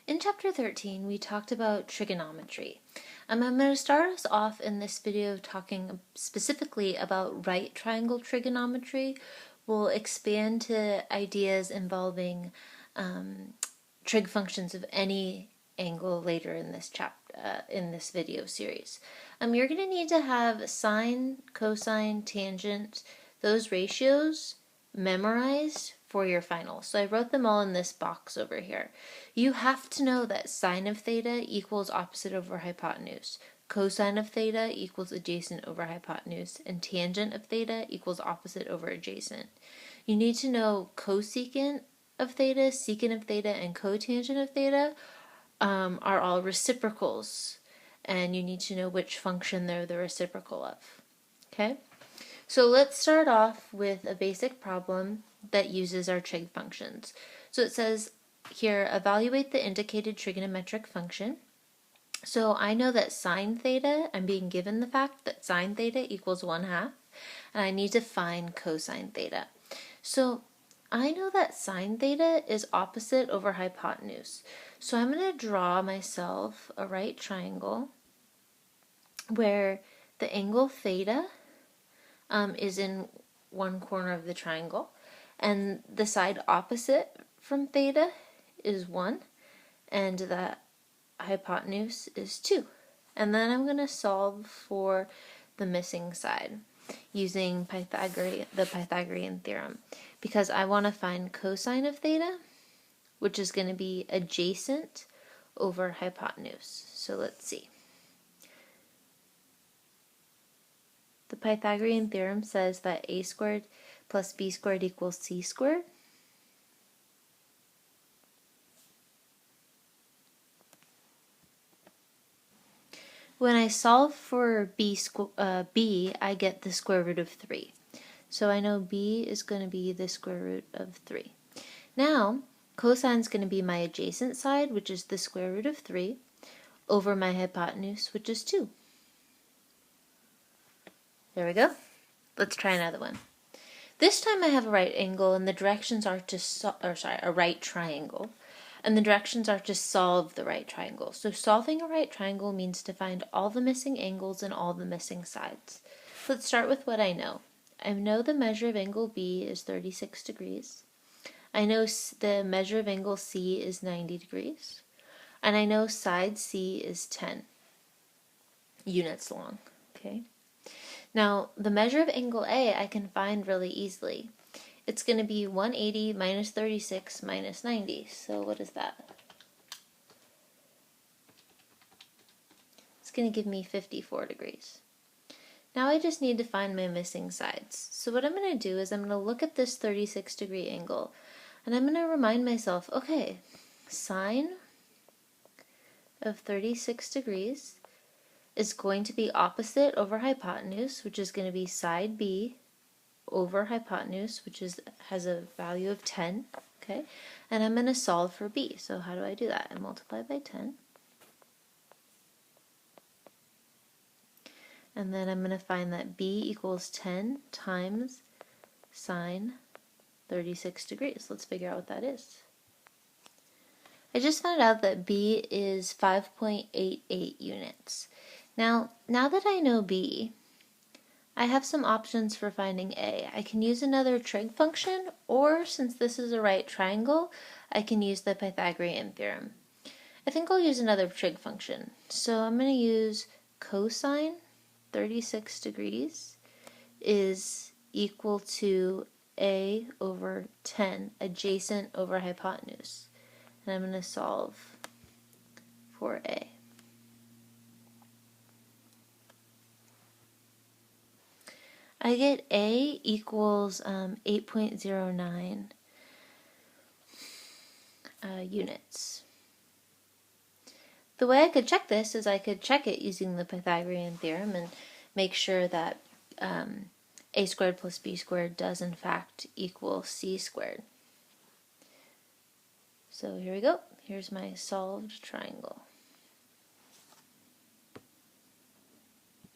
In chapter 13, we talked about trigonometry. I'm going to start us off in this video talking specifically about right triangle trigonometry. We'll expand to ideas involving trig functions of any angle later in this in this video series. You're going to need to have sine, cosine, tangent, those ratios memorized for your final. So I wrote them all in this box over here. You have to know that sine of theta equals opposite over hypotenuse, cosine of theta equals adjacent over hypotenuse, and tangent of theta equals opposite over adjacent. You need to know cosecant of theta, secant of theta, and cotangent of theta are all reciprocals, and you need to know which function they're the reciprocal of. Okay? So let's start off with a basic problem that uses our trig functions. So it says here, evaluate the indicated trigonometric function. So I know that sine theta, I'm being given the fact that sine theta equals 1/2, and I need to find cosine theta. So I know that sine theta is opposite over hypotenuse. So I'm going to draw myself a right triangle where the angle theta is in one corner of the triangle, and the side opposite from theta is 1, and the hypotenuse is 2. And then I'm going to solve for the missing side using the Pythagorean theorem, because I want to find cosine of theta, which is going to be adjacent over hypotenuse. So let's see. The Pythagorean theorem says that a squared plus b squared equals c squared. When I solve for b, I get the square root of 3. So I know b is going to be the square root of 3. Now, cosine is going to be my adjacent side, which is the square root of 3, over my hypotenuse, which is 2. There we go. Let's try another one. This time I have a right angle, and the directions are to a right triangle, and the directions are to solve the right triangle. So solving a right triangle means to find all the missing angles and all the missing sides. Let's start with what I know. I know the measure of angle B is 36 degrees. I know the measure of angle C is 90 degrees. And I know side C is 10 units long. Okay. Now, the measure of angle A I can find really easily. It's going to be 180 minus 36 minus 90. So what is that? It's going to give me 54 degrees. Now I just need to find my missing sides. So what I'm going to do is I'm going to look at this 36 degree angle, and I'm going to remind myself, okay, sine of 36 degrees is going to be opposite over hypotenuse, which is going to be side B over hypotenuse, which has a value of 10, okay? And I'm going to solve for B. So how do I do that? I multiply by 10. And then I'm going to find that B equals 10 times sine 36 degrees. Let's figure out what that is. I just found out that B is 5.88 units. Now that I know B, I have some options for finding A. I can use another trig function, or since this is a right triangle, I can use the Pythagorean theorem. I think I'll use another trig function. So I'm going to use cosine 36 degrees is equal to A over 10, adjacent over hypotenuse. And I'm going to solve for A. I get A equals 8.09 units. The way I could check this is I could check it using the Pythagorean theorem and make sure that a squared plus b squared does in fact equal c squared. So here we go. Here's my solved triangle.